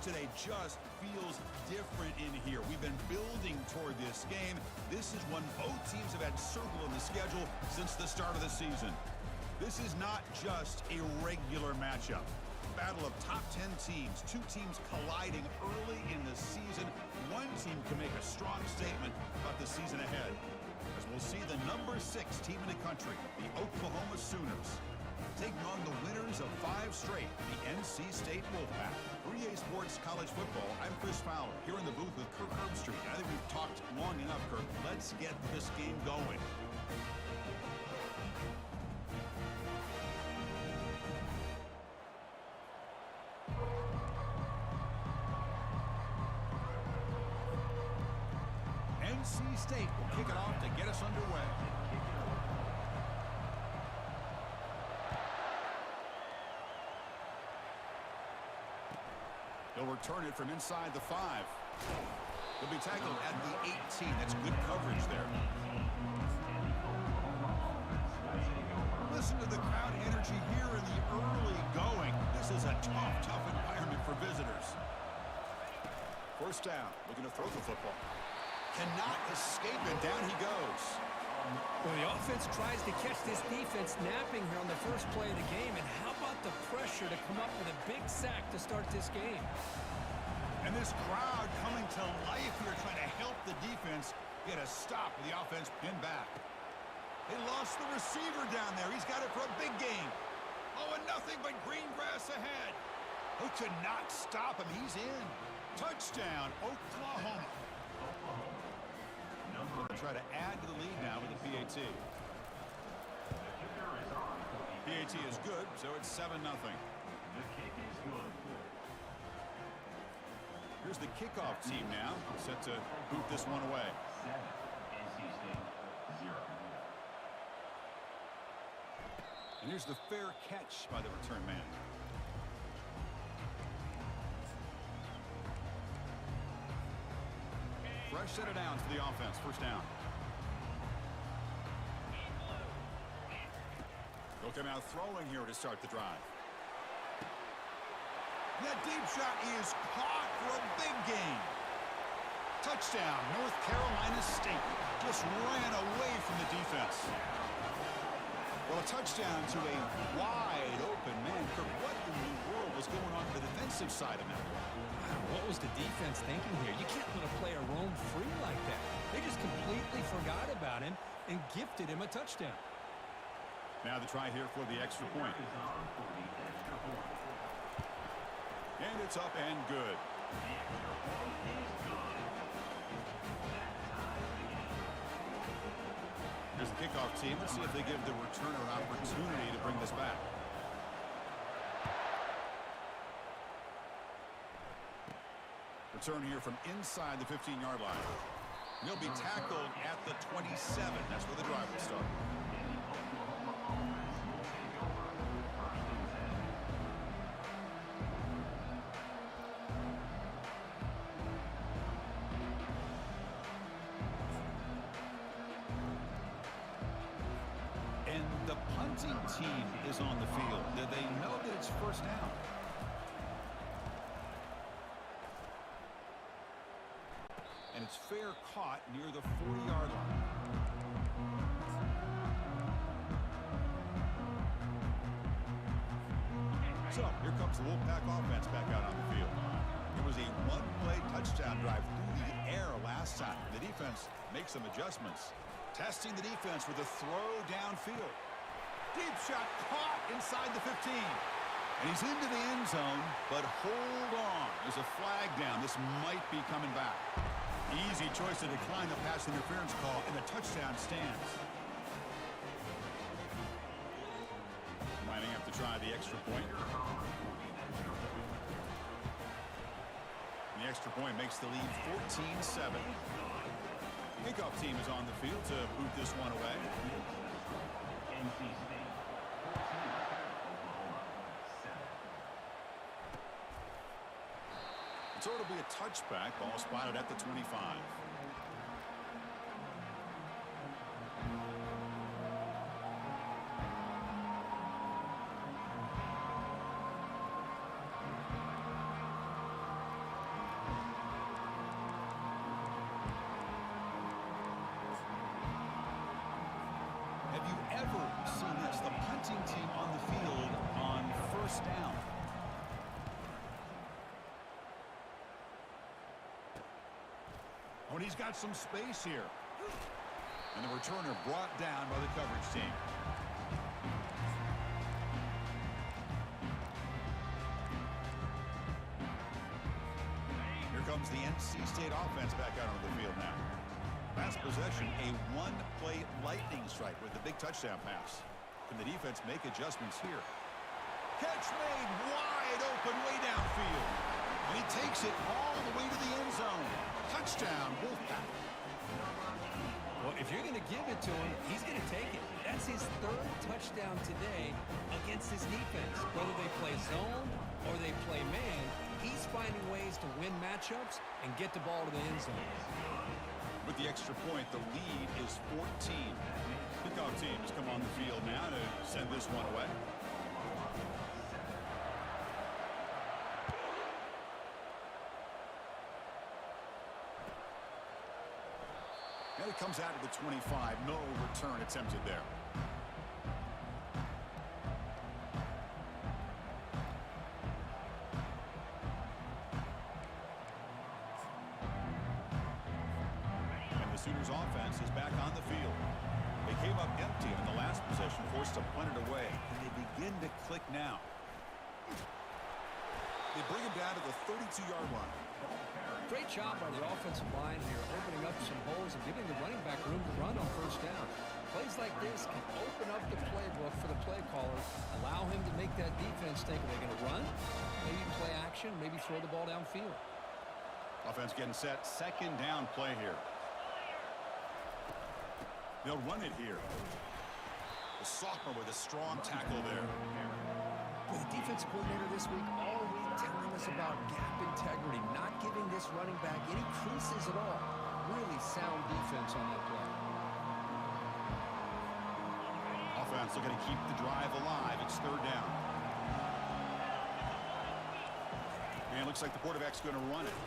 today just feels different in here. We've been building toward this game. This is one both teams have had circled in the schedule since the start of the season. This is not just a regular matchup. Battle of top 10 teams, two teams colliding early in the season. One team can make a strong statement about the season ahead, as we'll see the number 6 team in the country, the Oklahoma Sooners, taking on the winners of 5 straight, the NC State Wolfpack. For EA Sports College Football, I'm Chris Fowler, here in the booth with Kirk Herbstreit. I think we've talked long enough, Kirk. Let's get this game going. NC State will kick it off to get us underway. He'll return it from inside the 5. He'll be tackled at the 18. That's good coverage there. Listen to the crowd energy here in the early going. This is a tough environment for visitors. First down, looking to throw the football. Cannot escape it. Down he goes. Well, the offense tries to catch this defense napping here on the first play of the game. And how about the pressure to come up with a big sack to start this game? And this crowd coming to life here, trying to help the defense get a stop with the offense pinned back. They lost the receiver down there. He's got it for a big game. Oh, and nothing but green grass ahead. Who could not stop him? He's in. Touchdown, Oklahoma. Going to try to add to the lead now with the PAT. PAT is good, so it's 7-0. Here's the kickoff team now, set to boot this one away. 7, NC State 0. And here's the fair catch by the return man. Fresh set of downs for the offense. First down. They'll come out throwing here to start the drive. That deep shot is caught for a big gain. Touchdown, North Carolina State. Just ran away from the defense. Well, a touchdown to a wide open man. Kirk, what in the world was going on the defensive side of that? What was the defense thinking here? You can't let a player roam free like that. They just completely forgot about him and gifted him a touchdown. Now the try here for the extra point. And it's up and good. Here's the kickoff team. Let's see if they give the returner an opportunity to bring this back. Return here from inside the 15-yard line. He'll be tackled at the 27. That's where the drive will start. And the punting team is on the field. Do they know that it's first down? And it's fair caught near the 40-yard line. So here comes the Wolfpack offense back out on the field. It was a one-play touchdown drive through the air last time. The defense makes some adjustments. Testing the defense with a throw downfield. Deep shot caught inside the 15. And he's into the end zone, but hold on. There's a flag down. This might be coming back. Easy choice to decline the pass interference call, and the touchdown stands. Lining up to try the extra point. And the extra point makes the lead 14-7. Kickoff team is on the field to boot this one away. NC State 14, Oklahoma 7. So it'll be a touchback. Ball spotted at the 25. ever seen this? The punting team on the field on first down. Oh, and he's got some space here. And the returner brought down by the coverage team. Here comes the NC State offense back out onto the field now. Last possession, a one-play lightning strike with a big touchdown pass. Can the defense make adjustments here? Catch made wide open way downfield. And he takes it all the way to the end zone. Touchdown, Wolfpack. Well, if you're going to give it to him, he's going to take it. That's his third touchdown today against his defense. Whether they play zone or they play man, he's finding ways to win matchups and get the ball to the end zone. With the extra point, the lead is 14. Kickoff teams come on the field now to send this one away. And it comes out to the 25. No return attempted there. And the Sooners offense is back on the field. They came up empty in the last possession, forced to punt it away. And they begin to click now. They bring him down to the 32-yard line. Great job by the offensive line here, opening up some holes and giving the running back room to run on first down. Plays like this can open up the playbook for the play caller, allow him to make that defense think, are they going to run? Maybe play action, maybe throw the ball downfield. Offense getting set, second down play here. They'll run it here. The sophomore with a strong tackle there. The defense coordinator this week all week telling us about gap integrity, not giving this running back any creases at all. Really sound defense on that play. Offense looking to keep the drive alive. It's third down. And it looks like the quarterback's going to run it.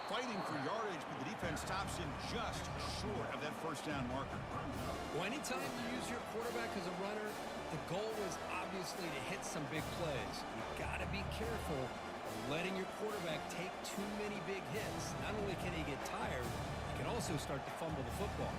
Fighting for yardage, but the defense stops him just short of that first down marker. Well, anytime you use your quarterback as a runner, the goal is obviously to hit some big plays. You've got to be careful of letting your quarterback take too many big hits. Not only can he get tired, he can also start to fumble the football.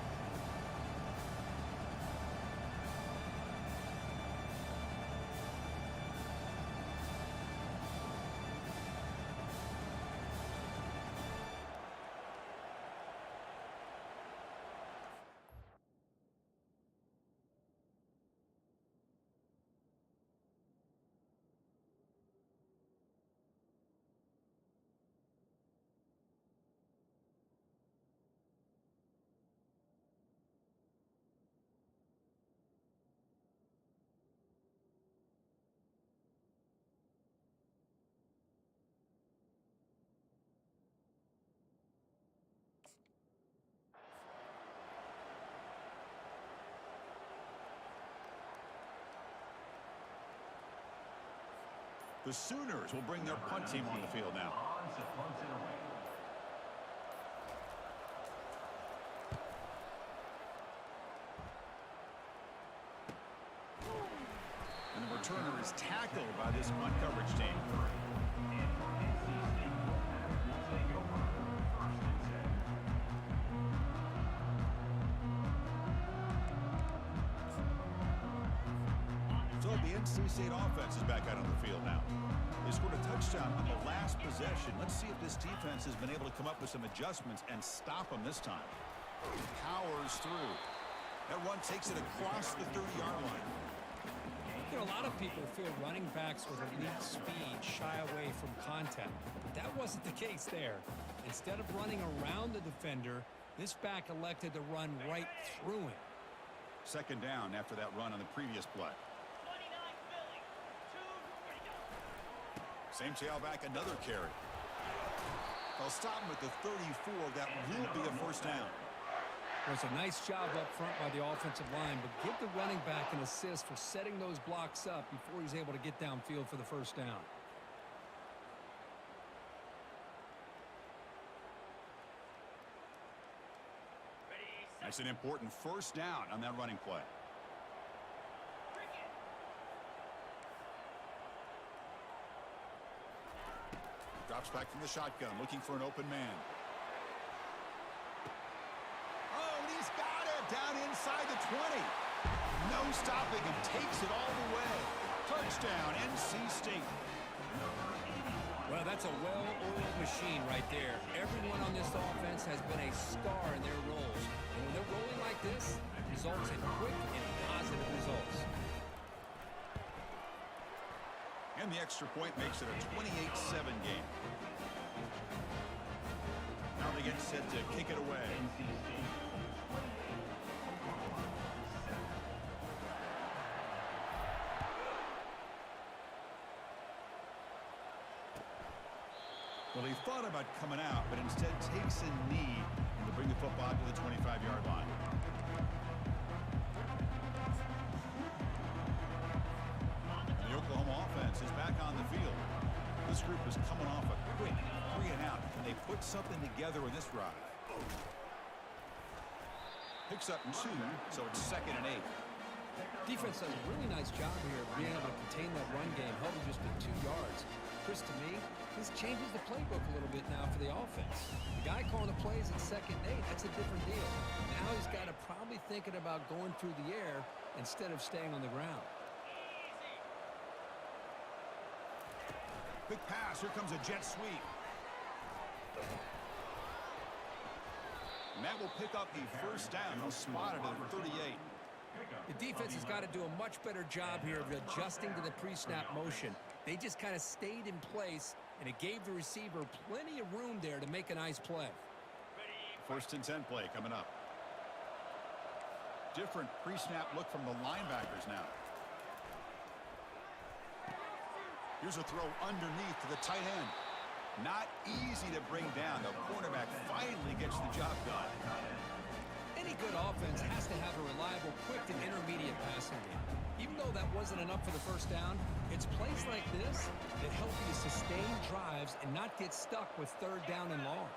The Sooners will bring their punt team on the field now. And the returner is tackled by this punt coverage team. So the NC State offense is back out on the field now. They scored a touchdown on the last possession. Let's see if this defense has been able to come up with some adjustments and stop them this time. Powers through. That run takes it across the 30-yard line. You know, a lot of people feel running backs with elite speed shy away from contact. But that wasn't the case there. Instead of running around the defender, this back elected to run right through him. Second down after that run on the previous play. Same tailback, another carry. They'll stop him at the 34. That will be a first down. It was a nice job up front by the offensive line, but give the running back an assist for setting those blocks up before he's able to get downfield for the first down. It's an important first down on that running play. Drops back from the shotgun, looking for an open man. Oh, and he's got it down inside the 20. No stopping and takes it all the way. Touchdown, NC State. Well, that's a well-oiled machine right there. Everyone on this offense has been a star in their roles. And when they're rolling like this, it results in quick and positive results. And the extra point makes it a 28-7 game. Now they get set to kick it away. NC State 28, Oklahoma 7. Well, he thought about coming out, but instead takes a knee to bring the football to the 25-yard line. The Oklahoma offense is back on the field. This group is coming off a quick 3-and-out. Can they put something together with this drive? Picks up 2, so it's 2nd and 8. Defense does a really nice job here of being able to contain that run game, held him just to 2 yards. Chris, to me, this changes the playbook a little bit now for the offense. The guy calling the plays at 2nd and 8, that's a different deal. Now he's got to probably thinking about going through the air instead of staying on the ground. Big pass. Here comes a jet sweep. And that will pick up the first down. He'll spot it at 38. The defense has got to do a much better job here of adjusting to the pre-snap motion. They just kind of stayed in place, and it gave the receiver plenty of room there to make a nice play. 1st and 10 play coming up. Different pre-snap look from the linebackers now. Here's a throw underneath to the tight end. Not easy to bring down. The cornerback finally gets the job done. Any good offense has to have a reliable, quick, and intermediate passing game. Even though that wasn't enough for the first down, it's plays like this that help you sustain drives and not get stuck with 3rd down and long.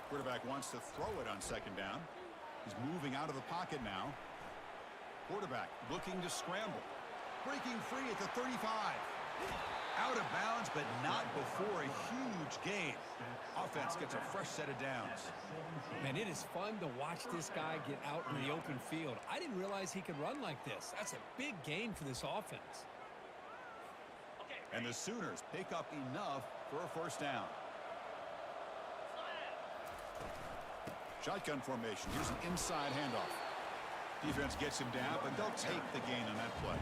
Quarterback wants to throw it on 2nd down. He's moving out of the pocket now. Quarterback looking to scramble. Breaking free at the 35. Out of bounds, but not before a huge gain. Offense gets a fresh set of downs. Man, it is fun to watch this guy get out in the open field. I didn't realize he could run like this. That's a big gain for this offense. And the Sooners pick up enough for a first down. Shotgun formation. Here's an inside handoff. Defense gets him down, but they'll take the gain on that play.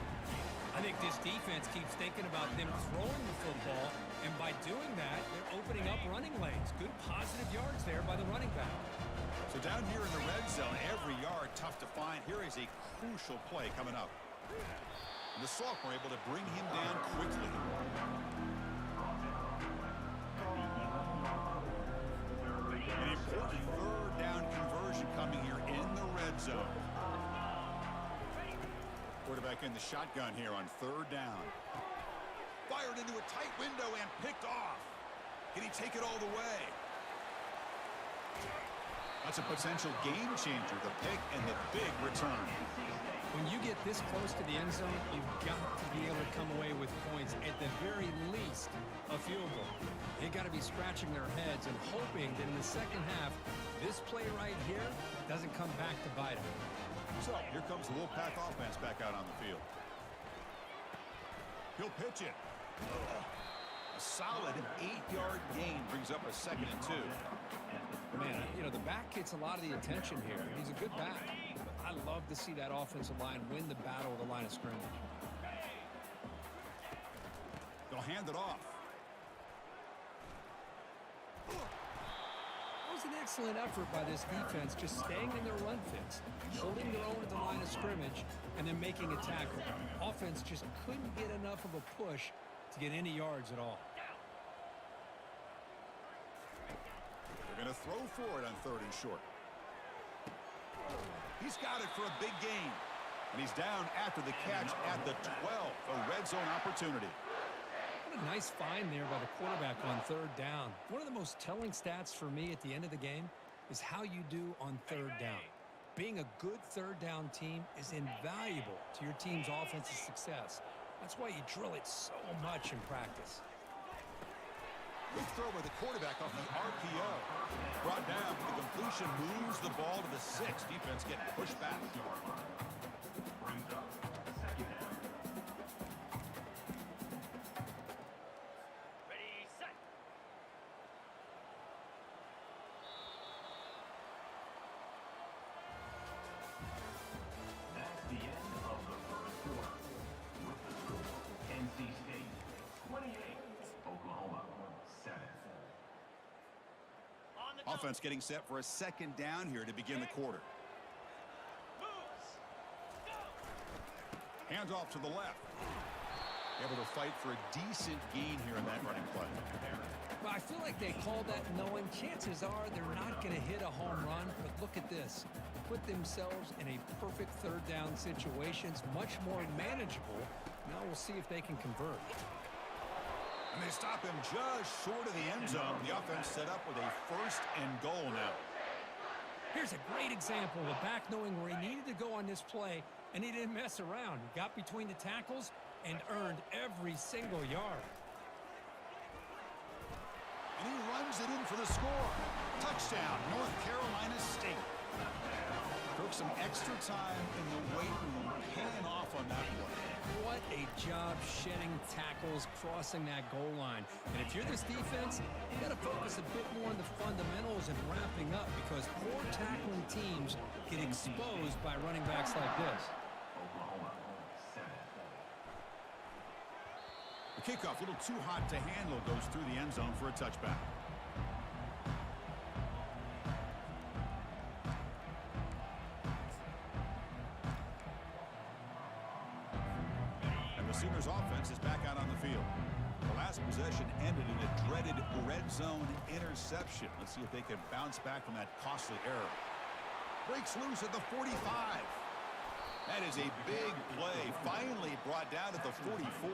I think this defense keeps thinking about them throwing the football, and by doing that, they're opening up running lanes. Good positive yards there by the running back. So down here in the red zone, every yard tough to find. Here is a crucial play coming up. And the sophomore able to bring him down quickly. An important 3rd down conversion coming here in the red zone. Quarterback in the shotgun here on 3rd down. Fired into a tight window and picked off. Can he take it all the way? That's a potential game changer, the pick and the big return. When you get this close to the end zone, you've got to be able to come away with points, at the very least, a field goal. They got to be scratching their heads and hoping that in the second half, this play right here doesn't come back to bite them. So here comes the Wolfpack offense back out on the field. He'll pitch it. A solid 8-yard gain brings up a 2nd and 2. Man, you know, the back gets a lot of the attention here. He's a good back. But I love to see that offensive line win the battle of the line of scrimmage. They'll hand it off. That was an excellent effort by this defense, just staying in their run fits, holding their own at the line of scrimmage, and then making a tackle. Offense just couldn't get enough of a push to get any yards at all. They're going to throw for it on 3rd and short. He's got it for a big gain. And he's down after the catch at the 12. A red zone opportunity. What a nice find there by the quarterback on 3rd down. One of the most telling stats for me at the end of the game is how you do on 3rd down. Being a good third down team is invaluable to your team's offensive success. That's why you drill it so much in practice. Good throw by the quarterback off the RPO. Brought down. The completion moves the ball to the 6. Defense getting pushed back. Brings up second down. Ready, set. That's the end of the first quarter. With the score, NC State 28, Oklahoma 7. Offense getting set for a second down here to begin the quarter. Hands off to the left. Able to fight for a decent gain here in that running play. Well, I feel like they called that knowing chances are they're not going to hit a home run, but look at this. Put themselves in a perfect third down situation. It's much more manageable. Now we'll see if they can convert. And they stop him just short of the end zone. The offense set up with a 1st and goal now. Here's a great example of a back knowing where he needed to go on this play, and he didn't mess around. He got between the tackles and earned every single yard. And he runs it in for the score. Touchdown, North Carolina State. Took some extra time in the weight room, paying off on that one. What a job shedding tackles, crossing that goal line. And if you're this defense, you got to focus a bit more on the fundamentals and wrapping up, because poor tackling teams get exposed by running backs like this. Oklahoma 7. The kickoff, a little too hot to handle, goes through the end zone for a touchback. The Sooners offense is back out on the field. The last possession ended in a dreaded red zone interception. Let's see if they can bounce back from that costly error. Breaks loose at the 45. That is a big play, finally brought down at the 44.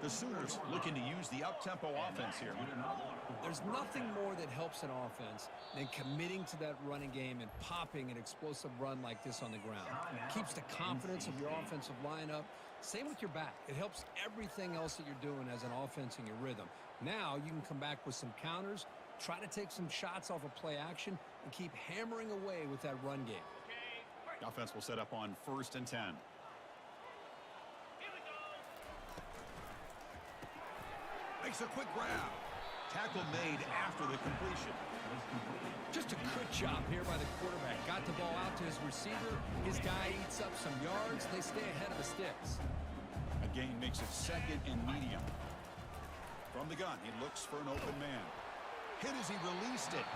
The Sooners looking to use the up-tempo offense here. There's nothing more that helps an offense than committing to that running game and popping an explosive run like this on the ground. Keeps the confidence of your offensive lineup. Same with your back. It helps everything else that you're doing as an offense in your rhythm. Now you can come back with some counters, try to take some shots off of play action, and keep hammering away with that run game. The offense will set up on 1st and 10. Makes a quick grab. Tackle made after the completion. Just a good job here by the quarterback. Got the ball out to his receiver. His guy eats up some yards. They stay ahead of the sticks. A gain makes it 2nd and medium. From the gun, he looks for an open man. Hit as he released it.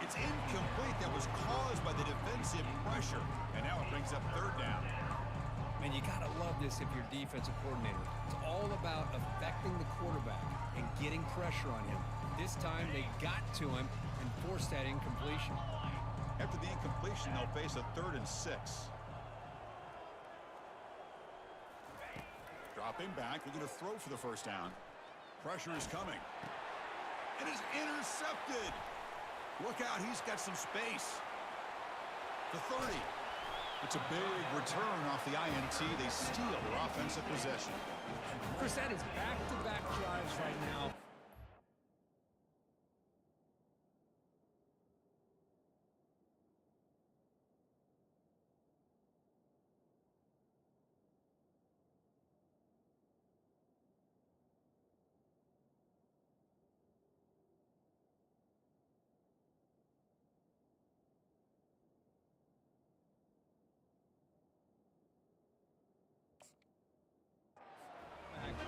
It's incomplete. That was caused by the defensive pressure. And now it brings up 3rd down. Man, you got to love this if you're defensive coordinator. It's all about affecting the quarterback and getting pressure on him. This time they got to him and forced that incompletion. After the incompletion, they'll face a 3rd and 6. Dropping back, looking to throw for the 1st down. Pressure is coming. It is intercepted. Look out, he's got some space. The 30. It's a big return off the INT. They steal their offensive possession. Chris, that is back-to-back drives right now.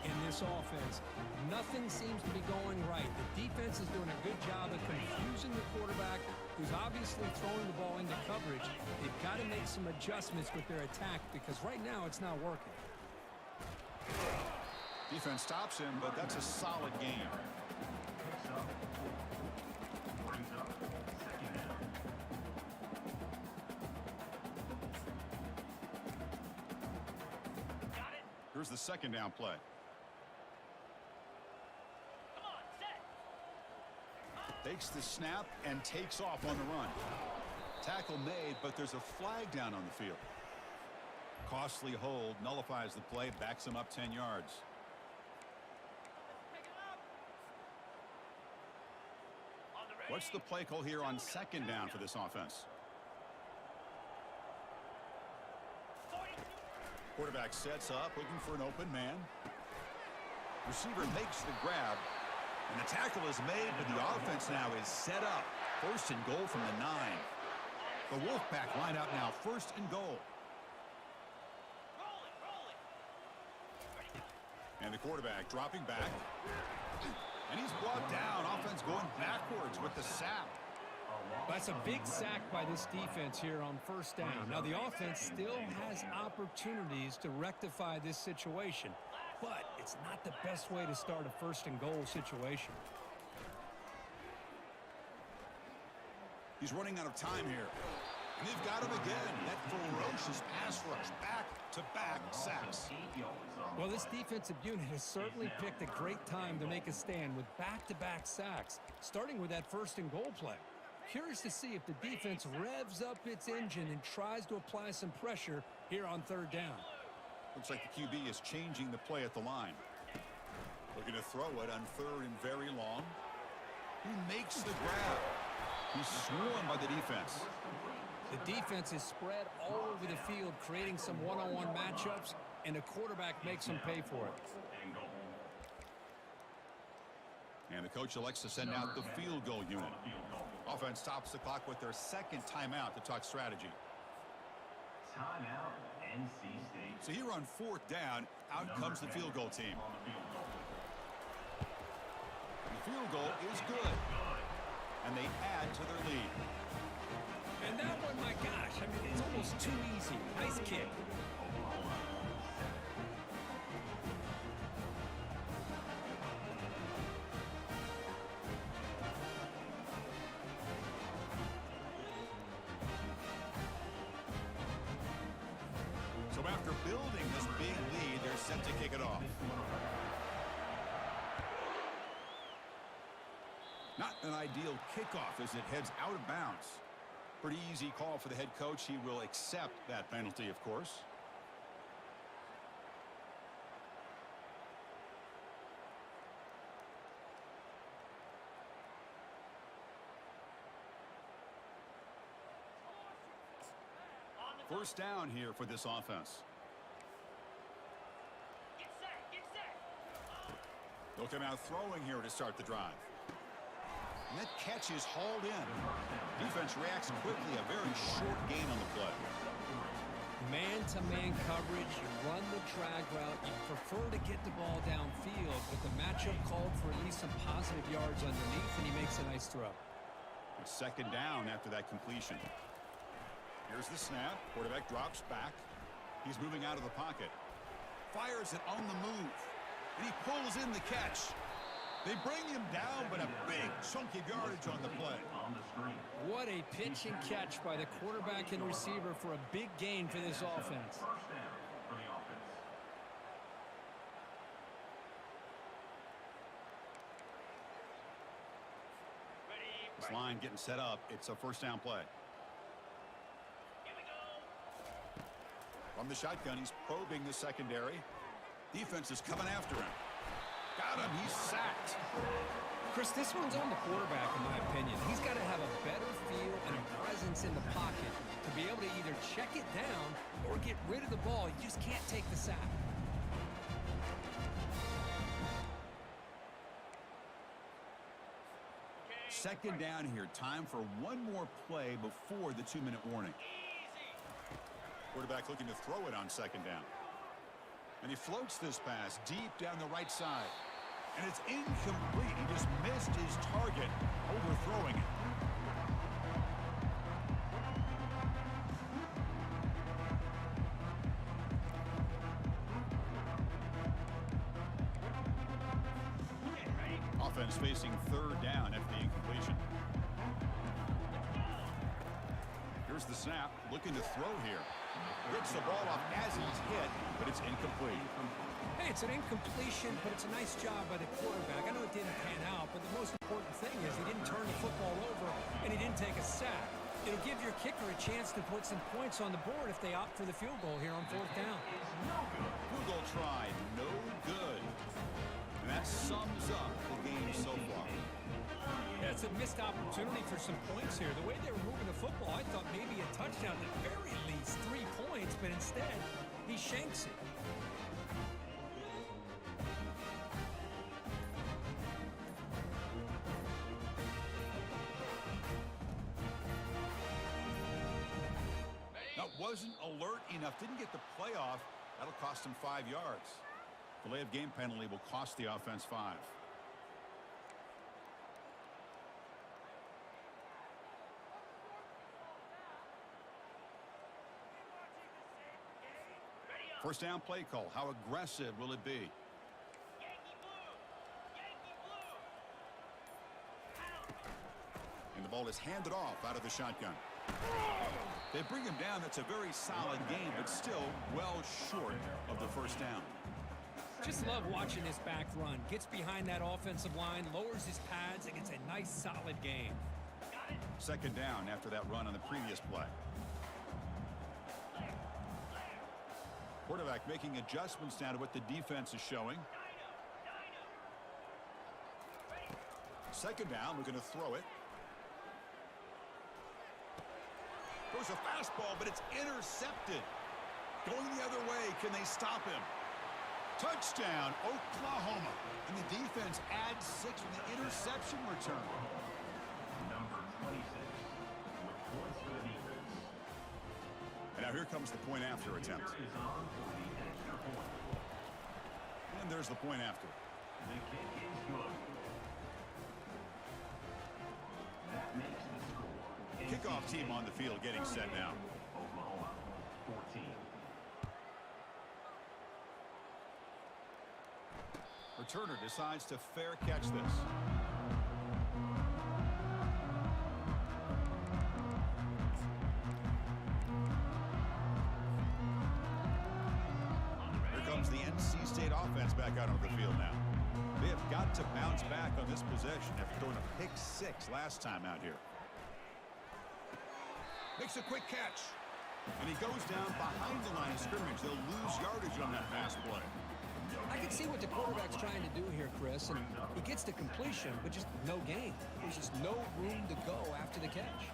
In this offense, nothing seems to be going right. The defense is doing a good job of confusing the quarterback, who's obviously throwing the ball into coverage. They've got to make some adjustments with their attack, because right now it's not working. Defense stops him, but that's a solid game. Brings up 2nd down. Here's the 2nd down play. Takes the snap and takes off on the run. Tackle made, but there's a flag down on the field. Costly hold nullifies the play, backs him up 10 yards. What's the play call here on second down for this offense? Quarterback sets up, looking for an open man. Receiver makes the grab, and the tackle is made, but the offense now is set up. First and goal from the 9. The Wolfpack line up now, first and goal. And the quarterback dropping back. And he's brought down. Offense going backwards with the sack. That's a big sack by this defense here on first down. Now, the offense still has opportunities to rectify this situation, but it's not the best way to start a first and goal situation. He's running out of time here. And they've got him again. That ferocious pass rush. Back-to-back sacks. Well, this defensive unit has certainly picked a great time to make a stand with back-to-back sacks, starting with that first and goal play. Curious to see if the defense revs up its engine and tries to apply some pressure here on third down. Looks like the QB is changing the play at the line. Looking to throw it on third and very long. He makes the grab. He's swarmed by the defense. The defense is spread all over the field, creating some one-on-one matchups, and the quarterback makes them pay for it. And the coach elects to send out the field goal unit. Offense stops the clock with their second timeout to talk strategy. Timeout, NC State. So here on fourth down, out comes the field goal team. And the field goal is good. And they add to their lead. And that one, my gosh, I mean, it's almost too easy. Nice kick. So after building this big lead, they're set to kick it off. Not an ideal kickoff as it heads out of bounds. Pretty easy call for the head coach. He will accept that penalty, of course. First down here for this offense. They'll come out throwing here to start the drive. And that catch is hauled in. Defense reacts quickly. A very short gain on the play. Man-to-man coverage. You run the drag route. You prefer to get the ball downfield, but the matchup called for at least some positive yards underneath, and he makes a nice throw. It's second down after that completion. Here's the snap. Quarterback drops back. He's moving out of the pocket. Fires it on the move. And he pulls in the catch. They bring him down, but a big chunk of yardage on the play. What a pitch and catch by the quarterback and receiver for a big gain for this offense. This line getting set up. It's a first down play. From the shotgun, he's probing the secondary. Defense is coming after him. Got him. He's sacked. Chris, this one's on the quarterback, in my opinion. He's got to have a better feel and a presence in the pocket to be able to either check it down or get rid of the ball. You just can't take the sack. Second down here. Time for one more play before the 2-minute warning. Quarterback looking to throw it on second down. And he floats this pass deep down the right side. And it's incomplete. He just missed his target, overthrowing it. Offense facing third down after the incompletion. Here's the snap, looking to throw here. Gets the ball off as he's hit, but it's incomplete. Hey, it's an incompletion, but it's a nice job by the quarterback. I know it didn't pan out, but the most important thing is he didn't turn the football over and he didn't take a sack. It'll give your kicker a chance to put some points on the board if they opt for the field goal here on 4th down. Field goal tried, no good. And that sums up the game so far. Yeah, it's a missed opportunity for some points here. The way they were moving the football, I thought maybe a touchdown, at the very least 3 points, but instead, he shanks it. That wasn't alert enough, didn't get the play off. That'll cost him 5 yards. Delay of game penalty will cost the offense 5. First down play call. How aggressive will it be? And the ball is handed off out of the shotgun. They bring him down. That's a very solid game, but still well short of the first down. Just love watching this back run. Gets behind that offensive line, lowers his pads, and gets a nice solid game. Second down after that run on the previous play. Quarterback making adjustments now to what the defense is showing. Second down, we're going to throw it. Throws a fastball, but it's intercepted. Going the other way, can they stop him? Touchdown, Oklahoma. And the defense adds 6 with the interception return. Number 26 with points for the defense. And now here comes the point after attempt. Kicker is on for the extra point. And there's the point after. The kick is good. That makes the score. Kickoff team on the field getting set now. Oklahoma 14. Returner decides to fair catch this. Here comes the NC State offense back out on the field now. They have got to bounce back on this possession after throwing a pick 6 last time out here. Makes a quick catch. And he goes down behind the line of scrimmage. They'll lose yardage on that pass play. I can see what the quarterback's trying to do here, Chris, and he gets the completion, but just no gain. There's just no room to go after the catch.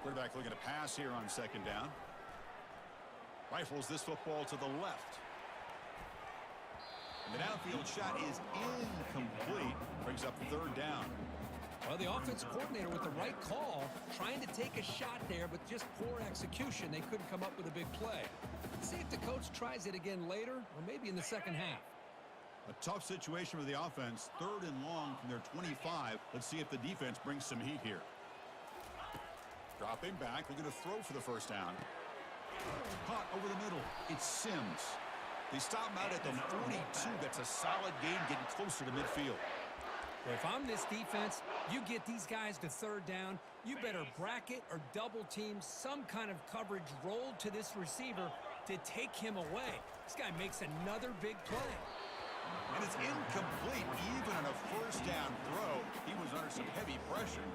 Quarterback looking to pass here on second down. Rifles this football to the left. And the downfield shot is incomplete. Brings up third down. Well, the offensive coordinator with the right call, trying to take a shot there, but just poor execution. They couldn't come up with a big play. Let's see if the coach tries it again later, or maybe in the second half. A tough situation for the offense. 3rd and long from their 25. Let's see if the defense brings some heat here. Dropping back, looking to throw for the first down. Caught over the middle. It's Sims. They stop him out at the 42. That's a solid game, getting closer to midfield. If I'm this defense, you get these guys to 3rd down, you better bracket or double team some kind of coverage rolled to this receiver to take him away. This guy makes another big play. And it's incomplete even on a first down throw. He was under some heavy pressure.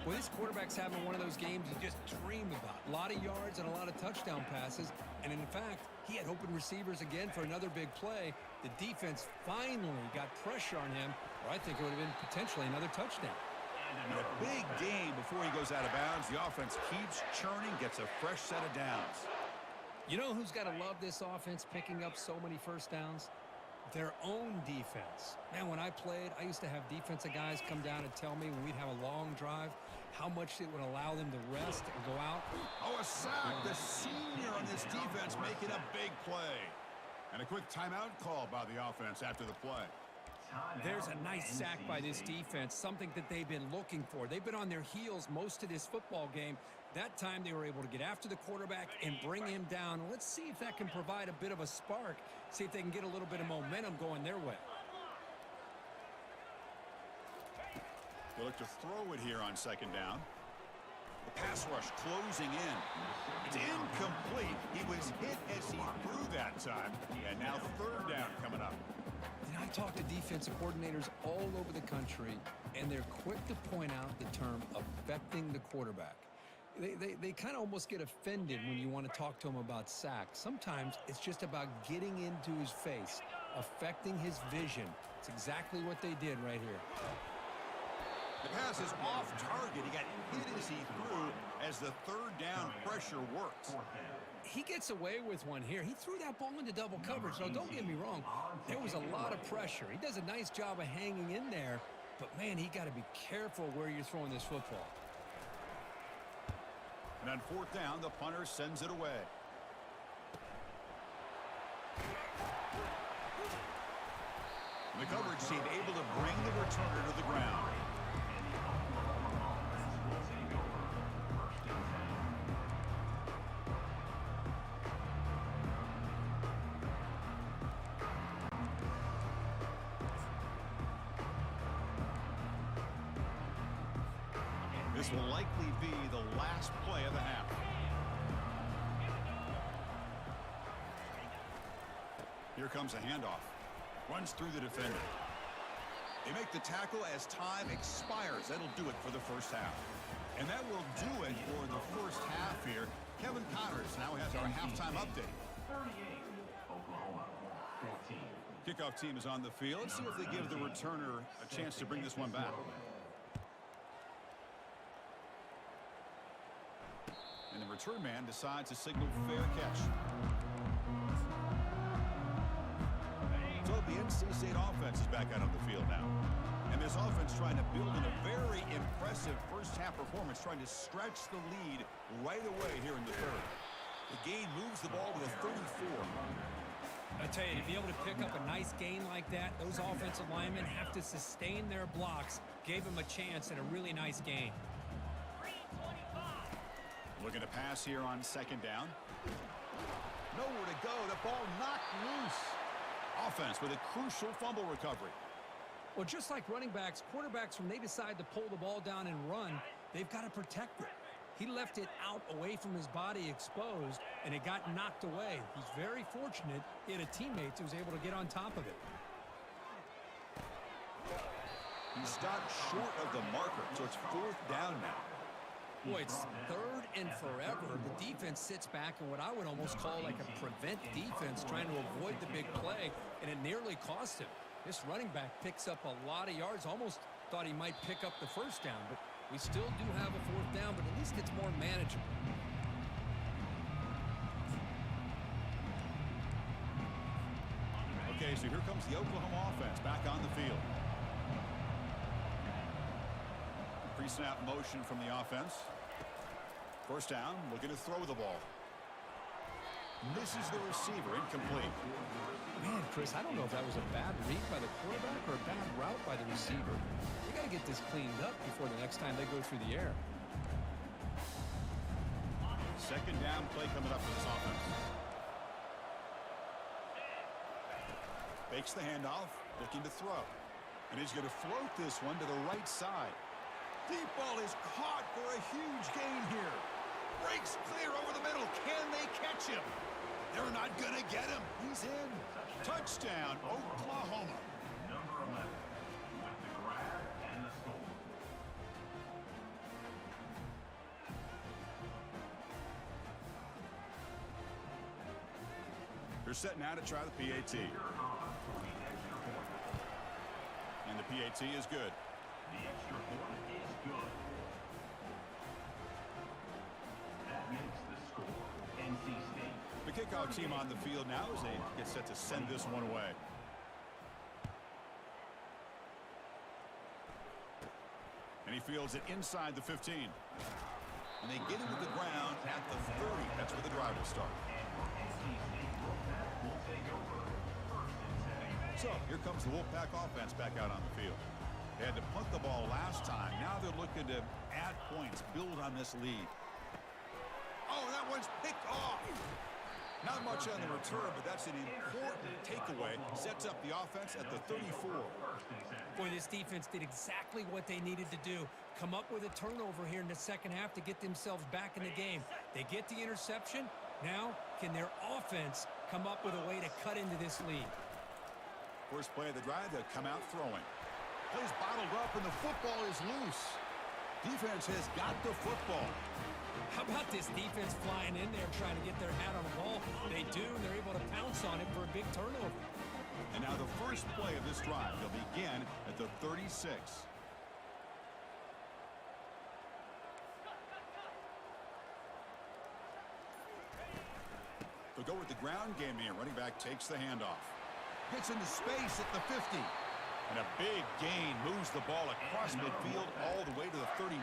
Well, this quarterback's having one of those games you just dream about. A lot of yards and a lot of touchdown passes. And in fact, he had open receivers again for another big play. The defense finally got pressure on him, or I think it would have been potentially another touchdown. And a big game before he goes out of bounds. The offense keeps churning, gets a fresh set of downs. You know who's got to love this offense picking up so many first downs? Their own defense. Man, when I played, I used to have defensive guys come down and tell me when we'd have a long drive how much it would allow them to rest and go out. Oh, a sack. The senior on this defense making a big play. And a quick timeout call by the offense after the play. There's a nice sack by this defense, something that they've been looking for. They've been on their heels most of this football game. That time they were able to get after the quarterback and bring him down. Let's see if that can provide a bit of a spark, see if they can get a little bit of momentum going their way. They look to throw it here on second down. Pass rush closing in. It's incomplete. He was hit as he threw that time. And now third down coming up. And I talk to defensive coordinators all over the country, and they're quick to point out the term affecting the quarterback. They kind of almost get offended when you want to talk to them about sacks. Sometimes it's just about getting into his face, affecting his vision. It's exactly what they did right here. The pass is off target. He got hit as he threw as the third down pressure works. He gets away with one here. He threw that ball into double coverage, so don't get me wrong. There was a lot of pressure. He does a nice job of hanging in there, but, man, he got to be careful where you're throwing this football. And on fourth down, the punter sends it away. The coverage team able to bring the returner to the ground. This will likely be the last play of the half. Here comes a handoff. Runs through the defender. They make the tackle as time expires. That'll do it for the first half. And that will do it for the first half here. Kevin Connors now has our halftime update. 38, Oklahoma, 14. Kickoff team is on the field. Let's see if they give the returner a chance to bring this one back. And the return man decides to signal fair catch. So the NC State offense is back out on the field now. And this offense trying to build in a very impressive first half performance, trying to stretch the lead right away here in the third. The gain moves the ball to the 34. I tell you, to be able to pick up a nice gain like that, those offensive linemen have to sustain their blocks. Gave them a chance at a really nice gain. Looking to pass here on second down. Nowhere to go. The ball knocked loose. Offense with a crucial fumble recovery. Well, just like running backs, quarterbacks, when they decide to pull the ball down and run, they've got to protect it. He left it out away from his body exposed, and it got knocked away. He's very fortunate he had a teammate who was able to get on top of it. He stopped short of the marker, so it's fourth down now. Boy, it's third and forever. The defense sits back in what I would almost call like a prevent defense, trying to avoid the big play, and it nearly cost him. This running back picks up a lot of yards. Almost thought he might pick up the first down, but we still do have a fourth down, but at least it's more manageable. Okay, so here comes the Oklahoma offense back on the field. Pre-snap motion from the offense. First down, looking to throw the ball. Misses the receiver, incomplete. Man, Chris, I don't know if that was a bad read by the quarterback or a bad route by the receiver. They got to get this cleaned up before the next time they go through the air. Second down play coming up for this offense. Fakes the handoff, looking to throw. And he's going to float this one to the right side. Deep ball is caught for a huge gain here. Breaks clear over the middle. Can they catch him? They're not going to get him. He's in. Touchdown, Oklahoma. Number 11, with the grab and the score. They're set now to try the PAT. And the PAT is good. The extra point is good. That makes the score NC State. The kickoff team on the field now as they get set to send this one away. And he fields it inside the 15. And they get him to the ground at the 30. That's where the drive will start. So here comes the Wolfpack offense back out on the field. They had to punt the ball last time. Now they're looking to add points, build on this lead. Oh, that one's picked off. Not much on the return, but that's an important takeaway. Sets up the offense at the 34. Boy, this defense did exactly what they needed to do. Come up with a turnover here in the second half to get themselves back in the game. They get the interception. Now, can their offense come up with a way to cut into this lead? First play of the drive, they'll come out throwing. Plays bottled up, and the football is loose. Defense has got the football. How about this defense flying in there trying to get their hat on the ball? They do, and they're able to pounce on it for a big turnover. And now the first play of this drive, they'll begin at the 36. They'll go with the ground game here. Running back takes the handoff. Gets into space at the 50. And a big gain moves the ball across midfield all the way to the 39.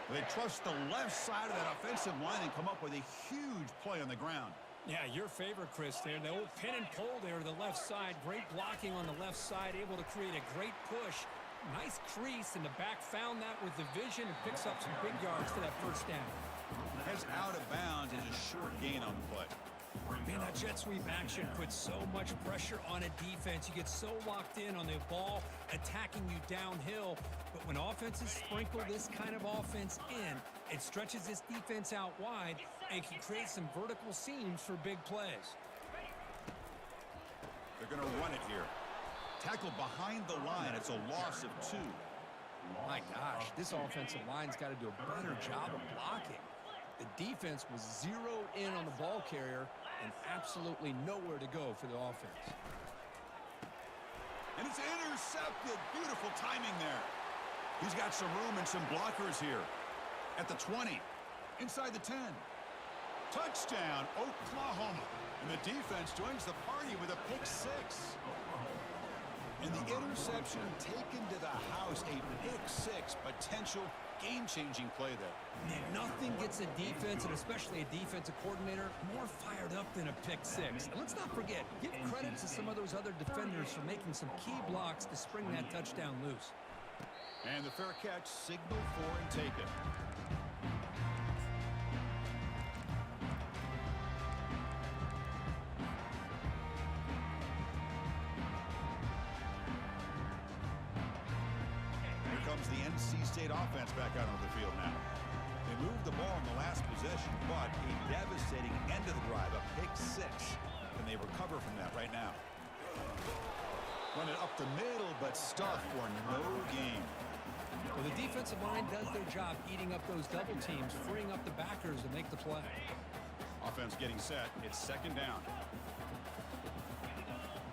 They trust the left side of that offensive line and come up with a huge play on the ground. Yeah, your favorite, Chris, there. The old pin and pull there to the left side. Great blocking on the left side, able to create a great push. Nice crease, and the back found that with the vision and picks up some big yards for that first down. Heads out of bounds is a short gain on the play. Man, that jet sweep action puts so much pressure on a defense. You get so locked in on the ball attacking you downhill. But when offenses sprinkle this kind of offense in, it stretches this defense out wide and can create some vertical seams for big plays. They're going to run it here. Tackle behind the line. It's a loss of 2. My gosh, this offensive line's got to do a better job of blocking. The defense was zeroed in on the ball carrier and absolutely nowhere to go for the offense. And it's intercepted. Beautiful timing there. He's got some room and some blockers here. At the 20. Inside the 10. Touchdown, Oklahoma. And the defense joins the party with a pick 6. And the interception taken to the house. A pick 6 potential game-changing play there. Man, nothing gets a defense, and especially a defensive coordinator, more fired up than a pick 6. And let's not forget, give credit to some of those other defenders for making some key blocks to spring that touchdown loose. And the fair catch, signal for and taken. Here comes the NC State offense back out onto the field now. They moved the ball in the last possession, but a devastating end of the drive, a pick 6. And they recover from that right now. Run it up the middle, but stuffed for no gain. Well, the defensive line does their job eating up those double teams, freeing up the backers to make the play. Offense getting set. It's second down.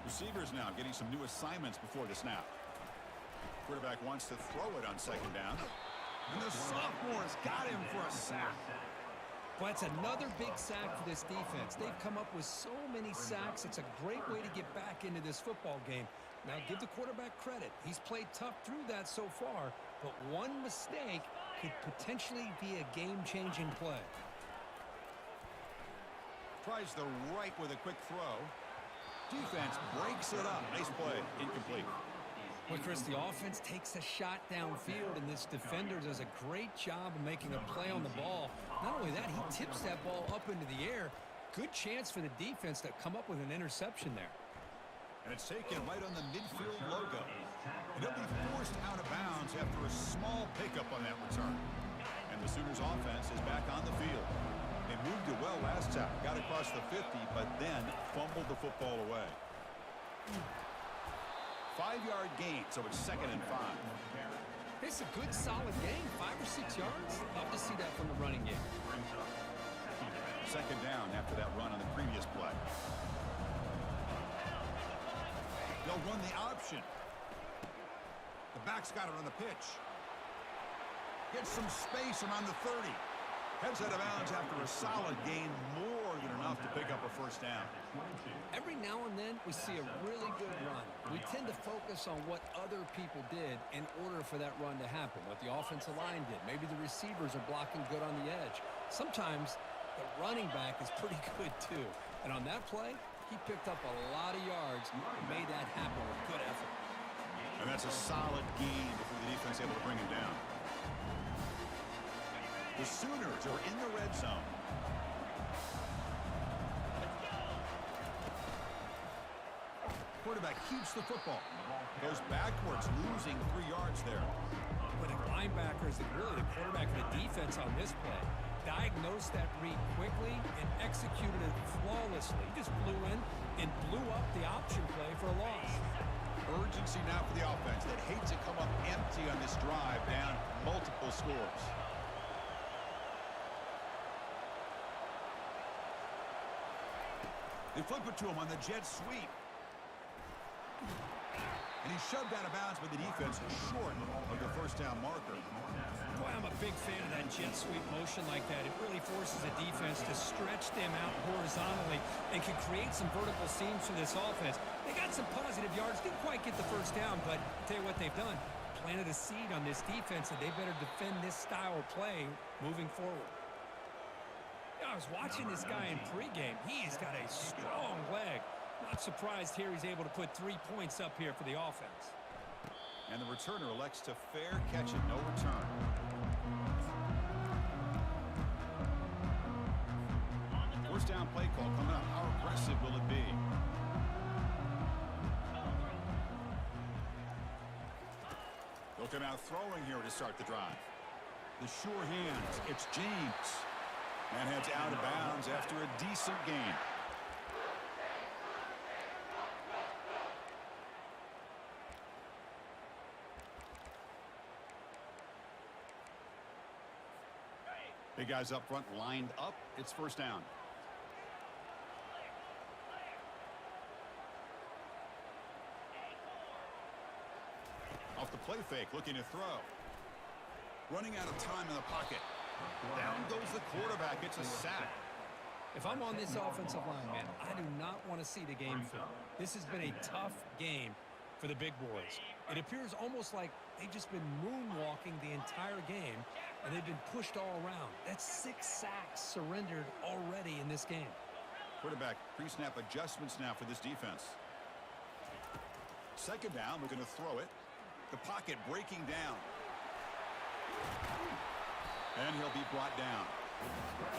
Receivers now getting some new assignments before the snap. Quarterback wants to throw it on second down. And the sophomore's got him for a sack. Well, that's another big sack for this defense. They've come up with so many sacks. It's a great way to get back into this football game. Now, give the quarterback credit. He's played tough through that so far, but one mistake could potentially be a game-changing play. Tries the right with a quick throw. Defense breaks it up. Nice play. Incomplete. Well, Chris, the offense takes a shot downfield, and this defender does a great job of making a play on the ball. Not only that, he tips that ball up into the air. Good chance for the defense to come up with an interception there. And it's taken right on the midfield logo. And he'll be forced out of bounds after a small pickup on that return. And the Sooners offense is back on the field. They moved it well last time. Got across the 50, but then fumbled the football away. 5-yard gain, so it's 2nd and 5. It's a good, solid gain, 5 or 6 yards. Love to see that from the running game. Second down after that run on the previous play. They'll run the option. The back's got it on the pitch. Gets some space around the 30. Heads out of bounds after a solid gain, more than enough to pick up a first down. Every now and then, we see a really good run. We tend to focus on what other people did in order for that run to happen, what the offensive line did. Maybe the receivers are blocking good on the edge. Sometimes the running back is pretty good, too. And on that play, he picked up a lot of yards and made that happen with good effort. And that's a solid gain before the defense able to bring him down. The Sooners are in the red zone. Quarterback keeps the football. Goes backwards, losing 3 yards there. But the linebackers and really the quarterback and the defense on this play diagnosed that read quickly and executed it flawlessly. He just flew in and blew up the option play for a loss. Urgency now for the offense that hates to come up empty on this drive, down multiple scores. They flip it to him on the jet sweep. And he's shoved out of bounds by the defense short of the first down marker. Boy, I'm a big fan of that jet sweep motion like that. It really forces the defense to stretch them out horizontally and can create some vertical seams for this offense. They got some positive yards, didn't quite get the first down, but I'll tell you what they've done. Planted a seed on this defense, and they better defend this style of play moving forward. I was watching this guy in pregame. He's got a strong leg. Not surprised here he's able to put 3 points up here for the offense. And the returner elects to fair catch it, no return. First down play call coming up. How aggressive will it be? They'll come out throwing here to start the drive. The sure hands. It's James. And heads out of bounds after a decent gain. Big guys up front lined up. It's first down. Off the play fake, looking to throw. Running out of time in the pocket. Down goes the quarterback. It's a sack. If I'm on this offensive line, man, I do not want to see the game film. This has been a tough game for the big boys. It appears almost like they've just been moonwalking the entire game, and they've been pushed all around. That's 6 sacks surrendered already in this game. Quarterback pre-snap adjustments now for this defense. Second down, looking to throw it. The pocket breaking down. And he'll be brought down.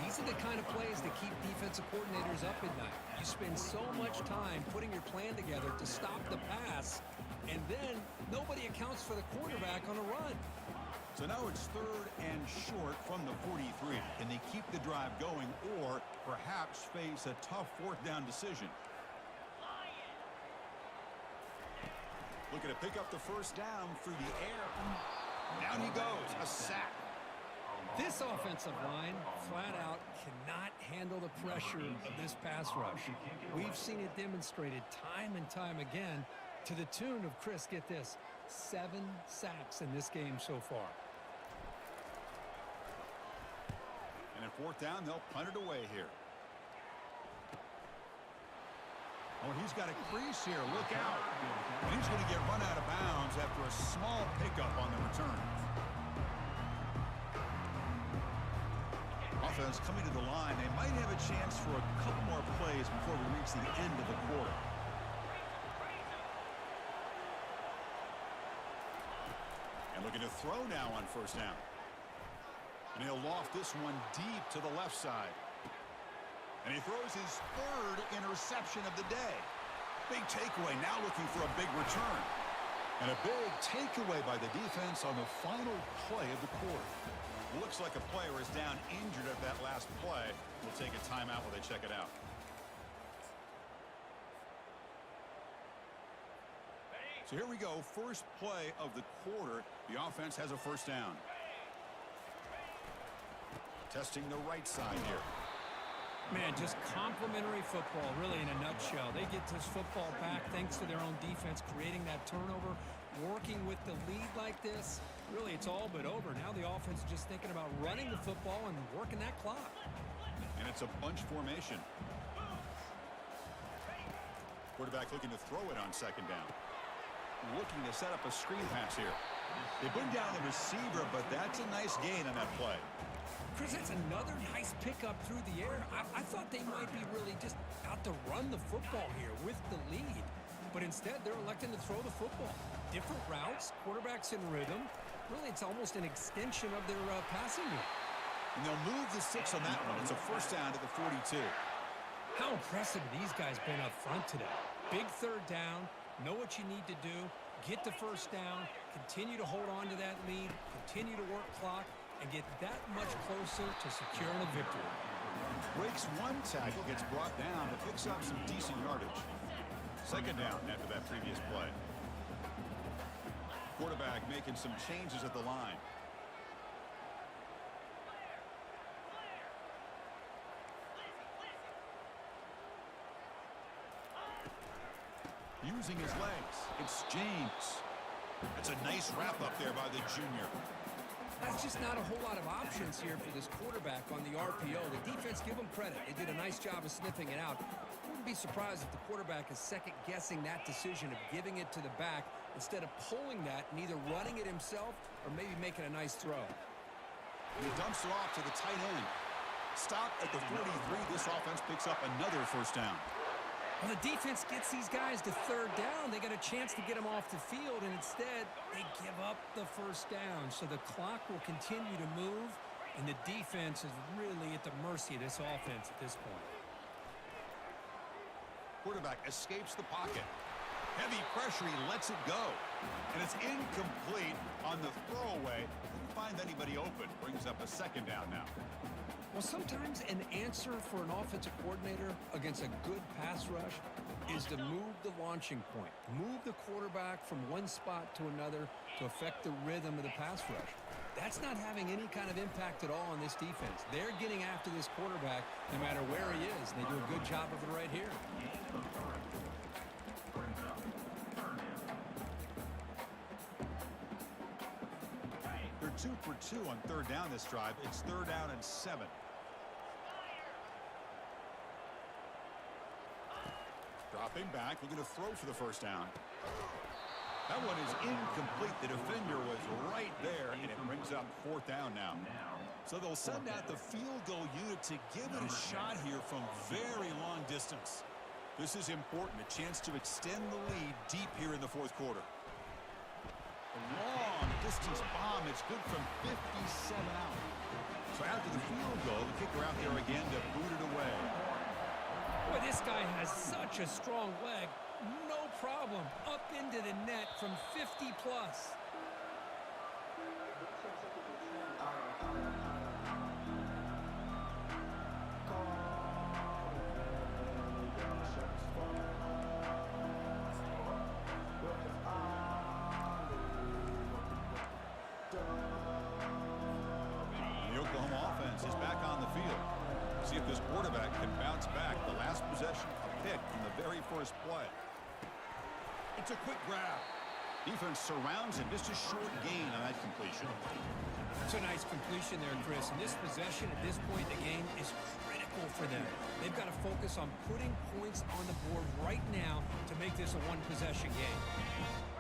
These are the kind of plays that keep defensive coordinators up at night. You spend so much time putting your plan together to stop the pass, and then nobody accounts for the quarterback on a run. So now it's third and short from the 43. Can they keep the drive going or perhaps face a tough fourth down decision? Looking to pick up the first down through the air. Down he goes, a sack. This offensive line, flat out, cannot handle the pressure of this pass rush. We've seen it demonstrated time and time again to the tune of, Chris, get this, 7 sacks in this game so far. And at fourth down, they'll punt it away here. Oh, he's got a crease here. Look out. And he's going to get run out of bounds after a small pickup on the return. Offense coming to the line. They might have a chance for a couple more plays before we reach the end of the quarter. And looking to throw now on first down. And he'll loft this one deep to the left side. And he throws his third interception of the day. Big takeaway, now looking for a big return. And a big takeaway by the defense on the final play of the quarter. Looks like a player is down injured at that last play. We'll take a timeout while they check it out. So here we go, first play of the quarter. The offense has a first down. Testing the right side here. Man, just complimentary football, really, in a nutshell. They get this football back thanks to their own defense, creating that turnover, working with the lead like this. Really, it's all but over. Now the offense is just thinking about running the football and working that clock. And it's a bunch formation. Quarterback looking to throw it on second down. Looking to set up a screen pass here. They bring down the receiver, but that's a nice gain on that play. Chris, that's another nice pickup through the air. I thought they might be really just out to run the football here with the lead. But instead, they're electing to throw the football. Different routes, quarterbacks in rhythm. Really, it's almost an extension of their passing game. And they'll move the 6 on that one. It's a first down to the 42. How impressive have these guys been up front today? Big third down. Know what you need to do. Get the first down. Continue to hold on to that lead. Continue to work clock. And get that much closer to securing a victory. Breaks one tackle, gets brought down, but picks up some decent yardage. Second down after that previous play. Quarterback making some changes at the line. Using his legs, it's James. That's a nice wrap up there by the junior. That's just not a whole lot of options here for this quarterback on the RPO. The defense, give them credit. They did a nice job of sniffing it out. Wouldn't be surprised if the quarterback is second-guessing that decision of giving it to the back instead of pulling that and either running it himself or maybe making a nice throw. He dumps it off to the tight end. Stop at the 43. This offense picks up another first down. Well, the defense gets these guys to third down. They got a chance to get them off the field, and instead they give up the first down. So the clock will continue to move, and the defense is really at the mercy of this offense at this point. Quarterback escapes the pocket. Heavy pressure, he lets it go. And it's incomplete on the throwaway. Didn't find anybody open. Brings up a second down now. Well, sometimes an answer for an offensive coordinator against a good pass rush is to move the launching point. Move the quarterback from one spot to another to affect the rhythm of the pass rush. That's not having any kind of impact at all on this defense. They're getting after this quarterback no matter where he is, and they do a good job of it right here. They're 2 for 2 on third down this drive. It's third down and 7. Dropping back, looking to throw for the first down. That one is incomplete. The defender was right there, and it brings up fourth down now. So they'll send out the field goal unit to give it a shot here from very long distance. This is important, a chance to extend the lead deep here in the fourth quarter. A long distance bomb. It's good from 57 out. So after the field goal, the kicker out there again to boot it away. Boy, this guy has such a strong leg. No problem. Up into the net from 50 plus. The Oklahoma offense is back on the field. See if this quarterback can bounce back. The last possession, a pick from the very first play. It's a quick grab. Defense surrounds him. Just a short gain on that completion. It's a nice completion there, Chris. And this possession at this point in the game is critical for them. They've got to focus on putting points on the board right now to make this a one-possession game.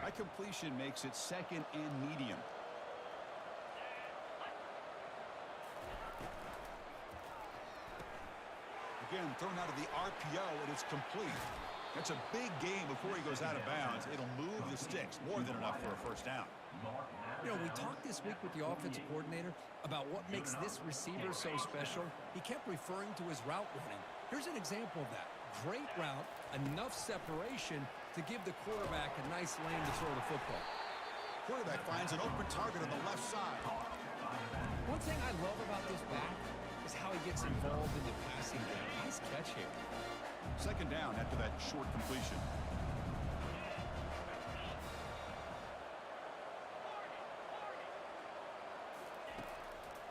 That completion makes it second and medium. Again, thrown out of the RPO, and it's complete. That's a big game before he goes out of bounds. It'll move the sticks, more than enough for a first down. You know, we talked this week with the offensive coordinator about what makes this receiver so special. He kept referring to his route running. Here's an example of that. Great route, enough separation to give the quarterback a nice lane to throw the football. Quarterback finds an open target on the left side. One thing I love about this back is how he gets involved in the passing game. Nice catch here. Second down after that short completion.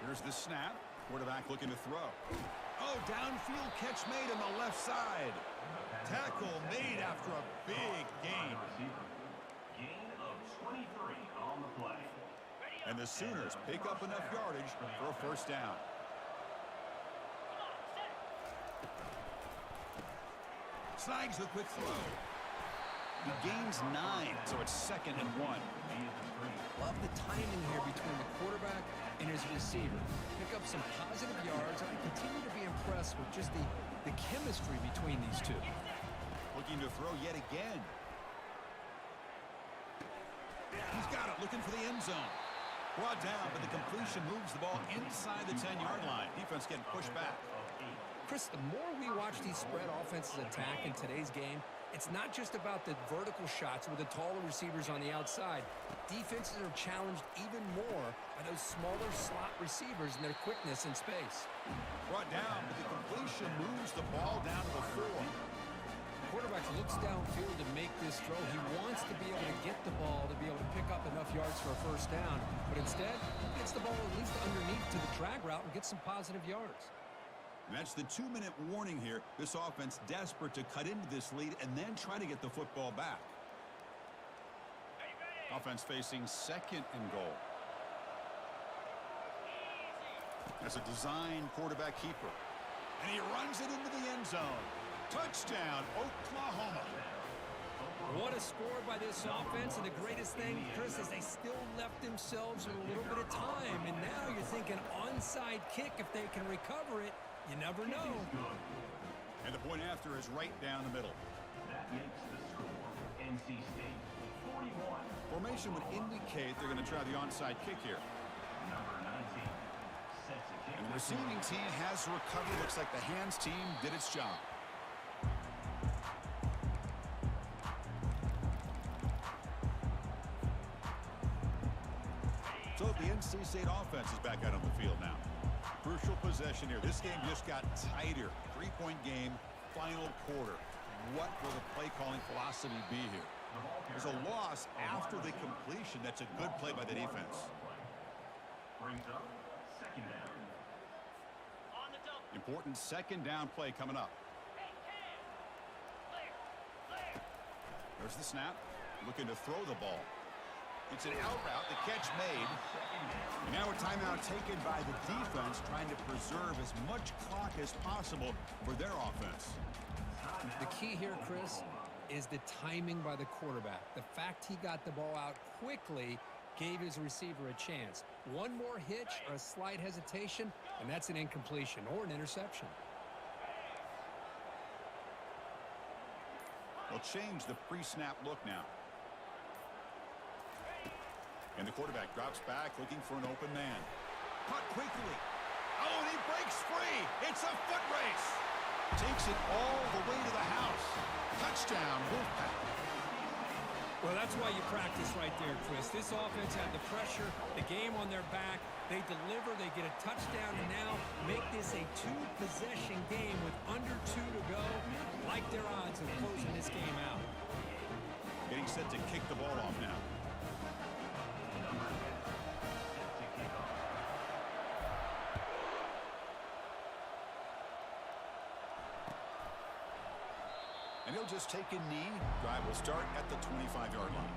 Here's the snap. Quarterback looking to throw. Oh, downfield catch made on the left side. Tackle made after a big gain. Gain of 23 on the play. And the Sooners pick up enough yardage for a first down. Snags the quick throw. He gains 9, so it's second and 1. Love the timing here between the quarterback and his receiver. Pick up some positive yards, and I continue to be impressed with just the chemistry between these two. Looking to throw yet again. He's got it, looking for the end zone. Brought down, but the completion moves the ball inside the 10-yard line. Defense getting pushed back. Chris, the more we watch these spread offenses attack in today's game, It's not just about the vertical shots with the taller receivers on the outside. Defenses are challenged even more by those smaller slot receivers and their quickness in space. Brought down, but the completion moves the ball down to the 4. The quarterback looks downfield to make this throw. He wants to be able to get the ball to be able to pick up enough yards for a first down, but instead, he gets the ball at least underneath to the drag route and gets some positive yards. And that's the 2-minute warning here. This offense desperate to cut into this lead and then try to get the football back. Offense facing 2nd and goal. That's a design quarterback keeper. And he runs it into the end zone. Touchdown, Oklahoma. What a score by this offense, and the greatest thing, Chris, is they still left themselves with a little bit of time, and now you're thinking onside kick if they can recover it. You never know. And the point after is right down the middle. That makes the score NC State 41. Formation would indicate they're going to try the onside kick here. Number 19 sets a kick. And the receiving team has recovered. Looks like the hands team did its job. So the NC State offense is back out on the field now. Crucial possession here. This game just got tighter. 3-point game, final quarter. What will the play calling philosophy be here? There's a loss after the completion. That's a good play by the defense. Brings up 2nd down. Important 2nd down play coming up. There's the snap. Looking to throw the ball. It's an out route. The catch made. And now a timeout taken by the defense, trying to preserve as much clock as possible for their offense. The key here, Chris, is the timing by the quarterback. The fact he got the ball out quickly gave his receiver a chance. One more hitch or a slight hesitation, and that's an incompletion or an interception. They'll change the pre-snap look now. And the quarterback drops back, looking for an open man. Caught quickly. Oh, and he breaks free. It's a foot race. Takes it all the way to the house. Touchdown, Wolfpack. Well, that's why you practice right there, Chris. This offense had the pressure, the game on their back. They deliver, they get a touchdown, and now make this a 2-possession game with under 2 to go. Like their odds of closing this game out. Getting set to kick the ball off now. And he'll just take a knee. Drive will start at the 25-yard line.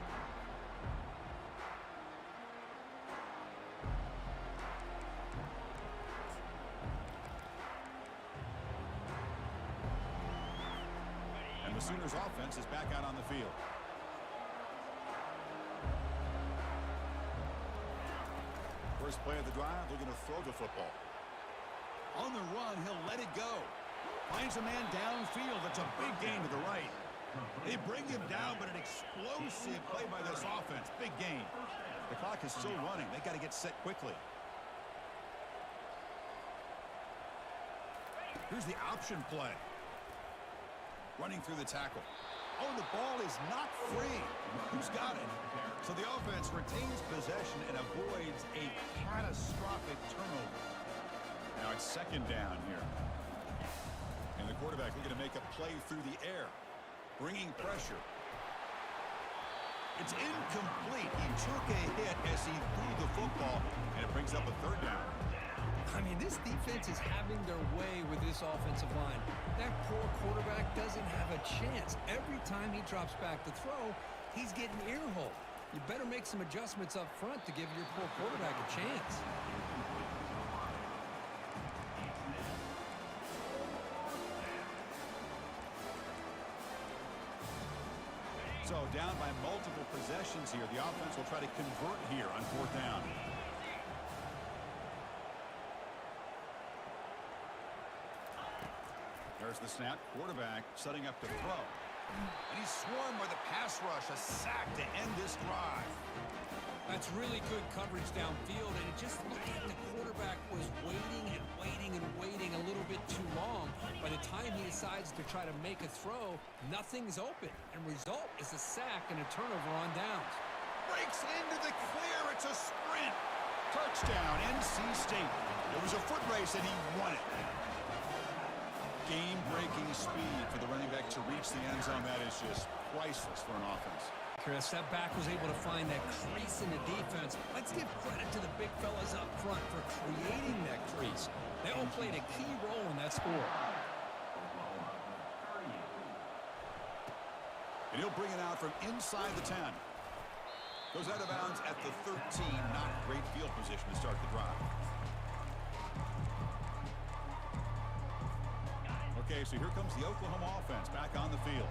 And the Sooners offense is back out on the field. First play of the drive, they're going to throw the football. On the run, he'll let it go. Finds a man downfield. That's a big gain to the right. They bring him down, but an explosive play by this offense. Big gain. The clock is still running. They got to get set quickly. Here's the option play. Running through the tackle. Oh, the ball is not free. Who's got it? So the offense retains possession and avoids a catastrophic turnover. Now it's 2nd down here. And the quarterback looking to make a play through the air. Bringing pressure. It's incomplete. He took a hit as he threw the football, and it brings up a 3rd down. I mean, this defense is having their way with this offensive line. That poor quarterback doesn't have a chance. Every time he drops back to throw, he's getting ear-hole. You better make some adjustments up front to give your poor quarterback a chance. So down by multiple possessions here. The offense will try to convert here on 4th down. There's the snap. Quarterback setting up to throw. And he's swarmed by the pass rush. A sack to end this drive. That's really good coverage downfield, and it just looked like the quarterback was waiting and waiting and waiting a little bit too long. By the time he decides to try to make a throw, nothing's open, and result is a sack and a turnover on downs. Breaks into the clear. It's a sprint. Touchdown, NC State. It was a foot race, and he won it. Game-breaking speed for the running back to reach the end zone. That is just priceless for an offense. Chris, that back was able to find that crease in the defense. Let's give credit to the big fellas up front for creating that crease. They all played a key role in that score. And he'll bring it out from inside the 10. Goes out of bounds at the 13. Not great field position to start the drive. Okay, so here comes the Oklahoma offense back on the field.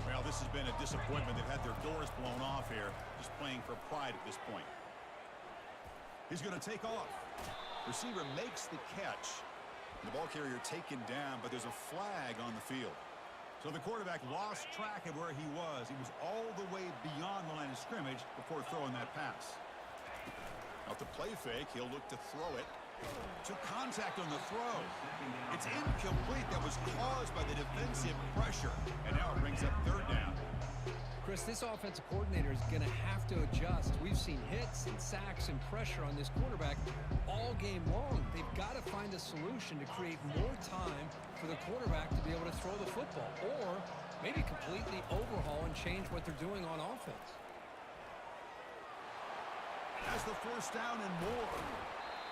Well, this has been a disappointment. They've had their doors blown off here, just playing for pride at this point. He's going to take off. Receiver makes the catch. The ball carrier taken down, but there's a flag on the field. So the quarterback lost track of where he was. He was all the way beyond the line of scrimmage before throwing that pass. Now, to play fake, he'll look to throw it. To contact on the throw. It's incomplete. That was caused by the defensive pressure. And now it brings up third down. Chris, this offensive coordinator is going to have to adjust. We've seen hits and sacks and pressure on this quarterback all game long. They've got to find a solution to create more time for the quarterback to be able to throw the football, or maybe completely overhaul and change what they're doing on offense. Has the first down and more.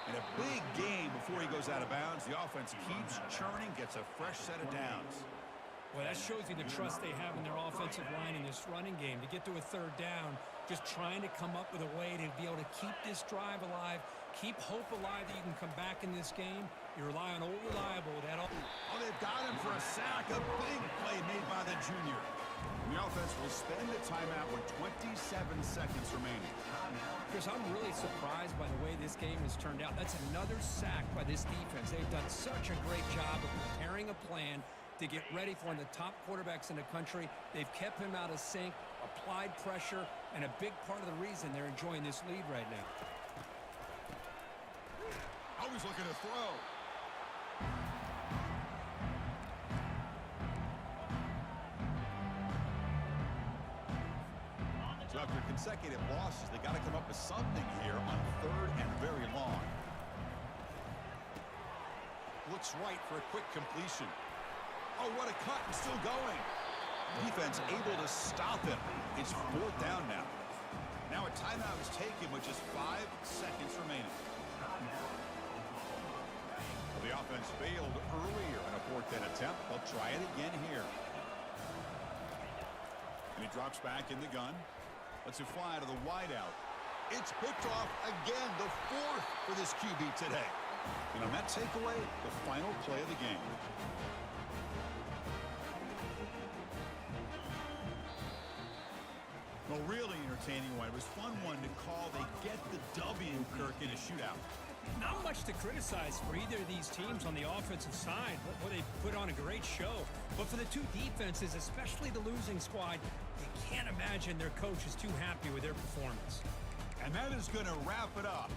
In a big game before he goes out of bounds, the offense keeps churning, gets a fresh set of downs. Well, that shows you the trust they have in their offensive line in this running game. To get to a third down, just trying to come up with a way to be able to keep this drive alive, keep hope alive that you can come back in this game. You rely on old reliable. Oh, they've got him for a sack. A big play made by the junior. And the offense will spend a timeout with 27 seconds remaining. Chris, I'm really surprised by the way this game has turned out. That's another sack by this defense. They've done such a great job of preparing a plan to get ready for one of the top quarterbacks in the country. They've kept him out of sync, applied pressure, and a big part of the reason they're enjoying this lead right now. Always looking to throw. So after consecutive losses, they got to come up with something here on third and very long. Looks right for a quick completion. Oh, what a cut, and still going. Defense able to stop him. It's fourth down now. Now a timeout is taken with just 5 seconds remaining. Well, the offense failed earlier in a fourth down attempt. They'll try it again here. And he drops back in the gun. Lets it fly to the wideout. It's picked off again, the 4th for this QB today. And on that takeaway, the final play of the game. Well, really entertaining one. It was fun one to call. They get the W, Kirk, in a shootout. Not much to criticize for either of these teams on the offensive side. Well, they put on a great show. But for the two defenses, especially the losing squad, you can't imagine their coach is too happy with their performance. And that is going to wrap it up